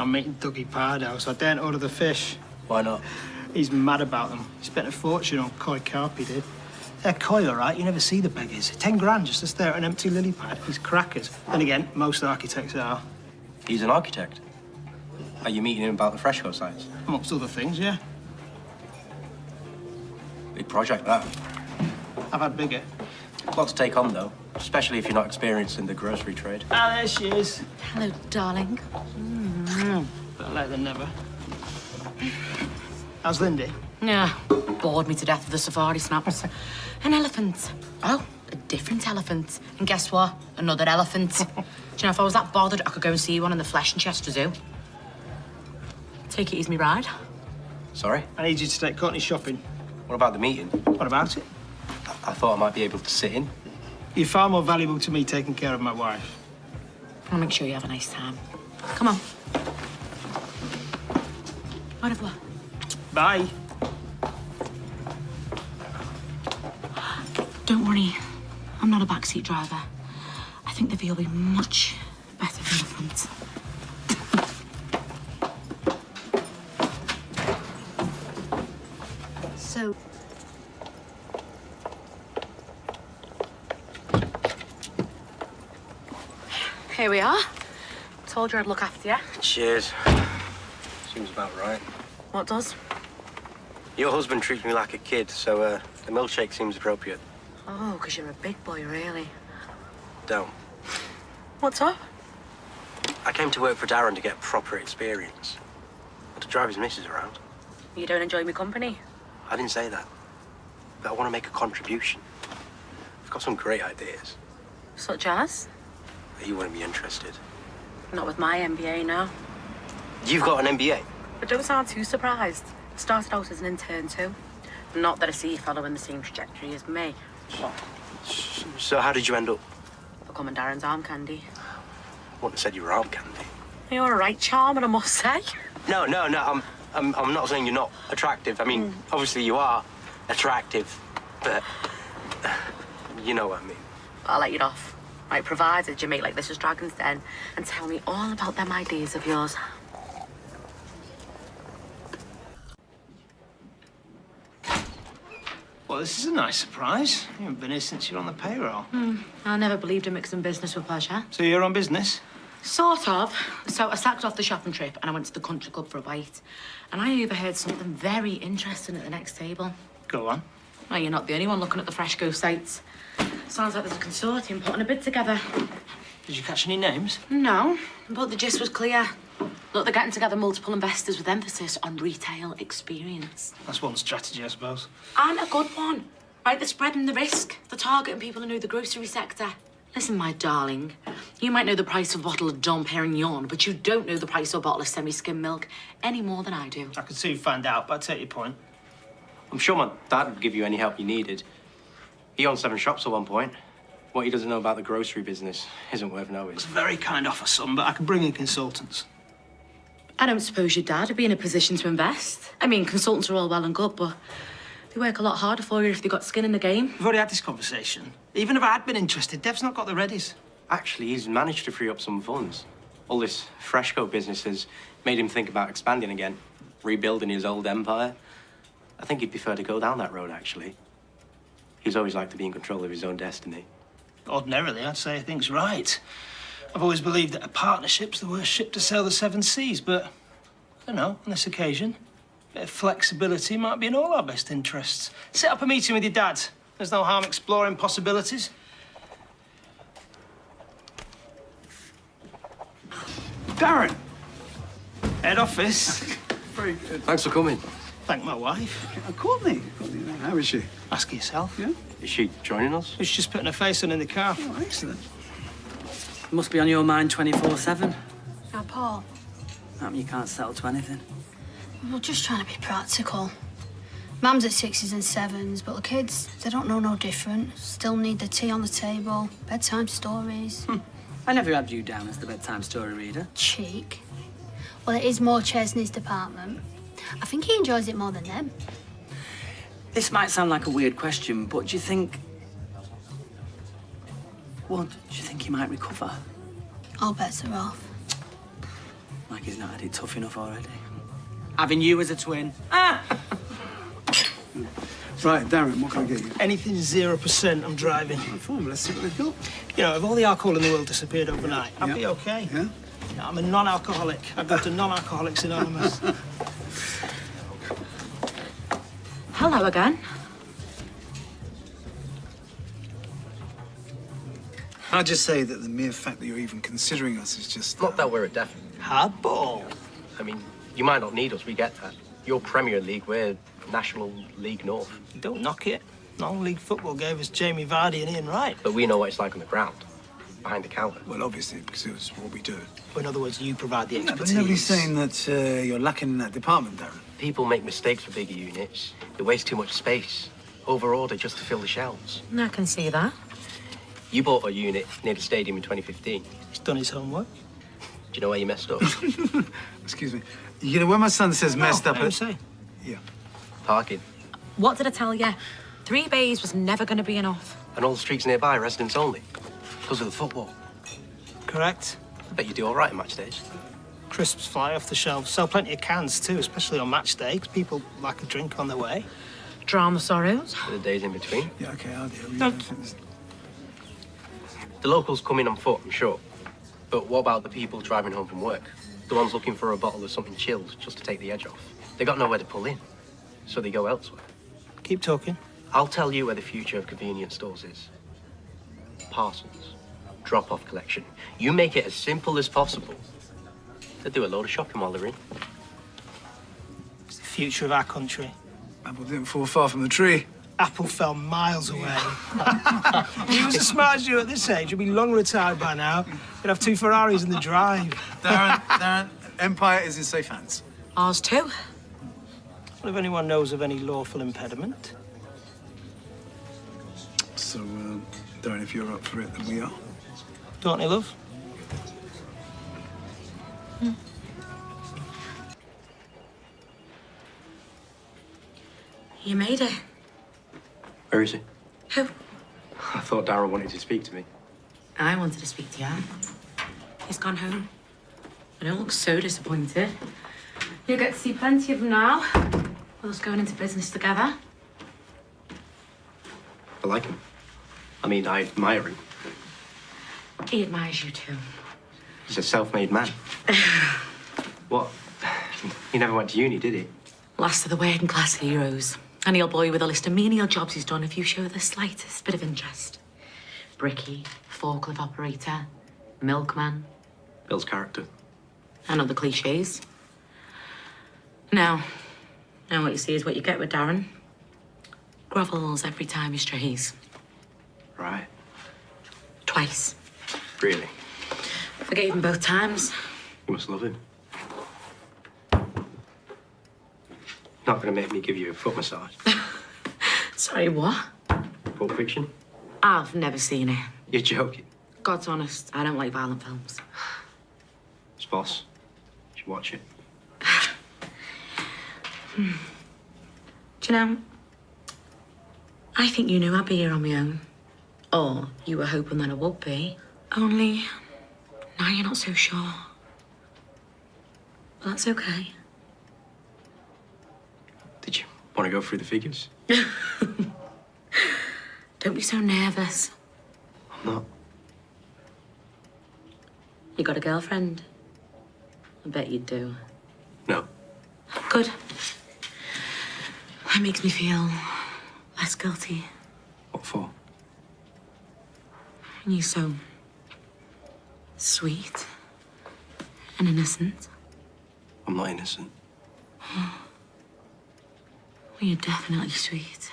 I'm meeting Dougie Pardo, so I daren't order the fish. Why not? He's mad about them. He spent a fortune on koi carp, he did. They're koi, all right. You never see the beggars. 10 grand just to stare at an empty lily pad. He's crackers. Then again, most architects are. He's an architect. Are you meeting him about the fresco sites? Amongst other things, yeah. Big project, that. I've had bigger. A lot to take on, though, especially if you're not experienced in the grocery trade. Ah, there she is. Hello, darling. Better late than never. How's Lindy? Yeah, bored me to death with the safari snaps. An elephant. Oh, a different elephant. And guess what? Another elephant. Do you know, if I was that bothered, I could go and see one in the flesh in Chester Zoo. Take it easy, me ride. Sorry? I need you to take Courtney shopping. What about the meeting? What about it? I thought I might be able to sit in. You're far more valuable to me taking care of my wife. I'll make sure you have a nice time. Come on. Au revoir. Bye. Don't worry, I'm not a backseat driver. I think the view will be much better from the front. So... Here we are. Told you I'd look after you. Cheers. Seems about right. What does? Your husband treats me like a kid, so the milkshake seems appropriate. Oh, because you're a big boy, really. Don't. What's up? I came to work for Darren to get proper experience. And to drive his missus around. You don't enjoy me company? I didn't say that. But I want to make a contribution. I've got some great ideas. Such as? You wouldn't be interested. Not with my MBA now. You've got an MBA? But don't sound too surprised. Started out as an intern too. Not that I see you following the same trajectory as me. So how did you end up? Becoming Darren's arm candy. I wouldn't have said you were arm candy. You're a right charmer, I must say. No. I'm not saying you're not attractive. I mean, obviously you are attractive, but you know what I mean. I'll let you off. Right, provided you make like this as Dragon's Den and tell me all about them ideas of yours. Well, this is a nice surprise. You haven't been here since you're on the payroll. I never believed in mixing business with pleasure. So you're on business? Sort of. So I sacked off the shopping trip and I went to the country club for a bite. And I overheard something very interesting at the next table. Go on. Well, you're not the only one looking at the Freshco sites. Sounds like there's a consortium putting a bid together. Did you catch any names? No, but the gist was clear. Look, they're getting together multiple investors with emphasis on retail experience. That's one strategy, I suppose. And a good one. Right, they're spreading the risk. They're targeting people who know the grocery sector. Listen, my darling, you might know the price of a bottle of Dom Perignon, but you don't know the price of a bottle of semi-skim milk any more than I do. I could soon find out, but I take your point. I'm sure my dad would give you any help you needed. He owned 7 shops at one point. What he doesn't know about the grocery business isn't worth knowing. It's a very kind offer, son, but I can bring in consultants. I don't suppose your dad would be in a position to invest. I mean, consultants are all well and good, but they work a lot harder for you if they've got skin in the game. We've already had this conversation. Even if I had been interested, Dev's not got the readies. Actually, he's managed to free up some funds. All this Freshco business has made him think about expanding again, rebuilding his old empire. I think he'd prefer to go down that road, actually. He's always liked to be in control of his own destiny. Ordinarily, I'd say things right. I've always believed that a partnership's the worst ship to sail the 7 seas, but, I don't know, on this occasion, a bit of flexibility might be in all our best interests. Set up a meeting with your dad. There's no harm exploring possibilities. Darren! Head office. Very good. Thanks for coming. Thank my wife. Courtney. How is she? Ask yourself. Yeah? Is she joining us? She's just putting her face on in the car. Oh, excellent. Must be on your mind 24/7. Now, Paul, You can't settle to anything. we're just trying to be practical. Mum's at 6s and 7s, but the kids, they don't know no different. Still need the tea on the table, bedtime stories. I never had you down as the bedtime story reader. Cheek. Well, it is more Chesney's department. I think he enjoys it more than them. This might sound like a weird question, but do you think... Well, do you think he might recover? All bets are off. Like he's not had it tough enough already. Having you as a twin. Ah! Right, Darren, what can I get you? Anything 0%, I'm driving. Fine, let's see what they've got. You know, if all the alcohol in the world disappeared overnight, I'd be okay. Yeah? Yeah, I'm a non-alcoholic. I'd go to Non-Alcoholics Anonymous. Hello again. I'd just say that the mere fact that you're even considering us is just... Not that we're a definite. Hardball. I mean, you might not need us, we get that. You're Premier League, we're National League North. Don't knock it. Non-league football gave us Jamie Vardy and Ian Wright. But we know what it's like on the ground, behind the counter. Well, obviously, because it's what we do. In other words, you provide the Yeah, expertise. but nobody's saying that you're lacking in that department, Darren. People make mistakes for bigger units. They waste too much space. Overorder just to fill the shelves. I can see that. You bought a unit near the stadium in 2015. He's done his homework. Do you know where you messed up? Excuse me. You know, when my son says messed up... I don't say. Yeah. Parking. What did I tell you? 3 bays was never going to be enough. And all the streets nearby, residents only. Because of the football. Correct. I bet you do all right on match days. Crisps fly off the shelves. Sell plenty of cans too, especially on match day, 'cause people like a drink on their way. Drama sorrows. For the days in between. Yeah, okay, I'll deal with No. you. The locals come in on foot, I'm sure. But what about the people driving home from work? The ones looking for a bottle of something chilled just to take the edge off. They got nowhere to pull in, so they go elsewhere. Keep talking. I'll tell you where the future of convenience stores is. Parcels. Drop-off collection. You make it as simple as possible. They do a load of shopping while they're in. It's the future of our country. Apple didn't fall far from the tree. Apple fell miles away. If he was as smart as you at this age, he'd be long retired by now. He'd have 2 Ferraris in the drive. Darren, Empire is in safe hands. Ours too. What if anyone knows of any lawful impediment? So, Darren, if you're up for it, then we are. Don't you, love? You made it. Where is he? Who? I thought Darren wanted to speak to me. I wanted to speak to you. He's gone home. I don't look so disappointed. You'll get to see plenty of him now. We're just going into business together. I like him. I mean, I admire him. He admires you too. He's a self-made man. What? He never went to uni, did he? Last of the working class heroes. And he'll bore you with a list of menial jobs he's done if you show the slightest bit of interest. Bricky, forklift operator, milkman, Bill's character. and other cliches. Now what you see is what you get with Darren. Grovels every time he strays. Right. Twice. Really? Forgave him both times. You must love him. Not gonna make me give you a foot massage. Sorry, what? Pulp Fiction? I've never seen it. You're joking. God's honest, I don't like violent films. It's boss. You should watch it. Do you know, I think you knew I'd be here on my own. Or you were hoping that I would be. Only now you're not so sure. But that's okay. Did you want to go through the figures? Don't be so nervous. I'm not. You got a girlfriend? I bet you do. No. Good. That makes me feel less guilty. What for? You're so sweet and innocent. I'm not innocent. Well, you're definitely sweet.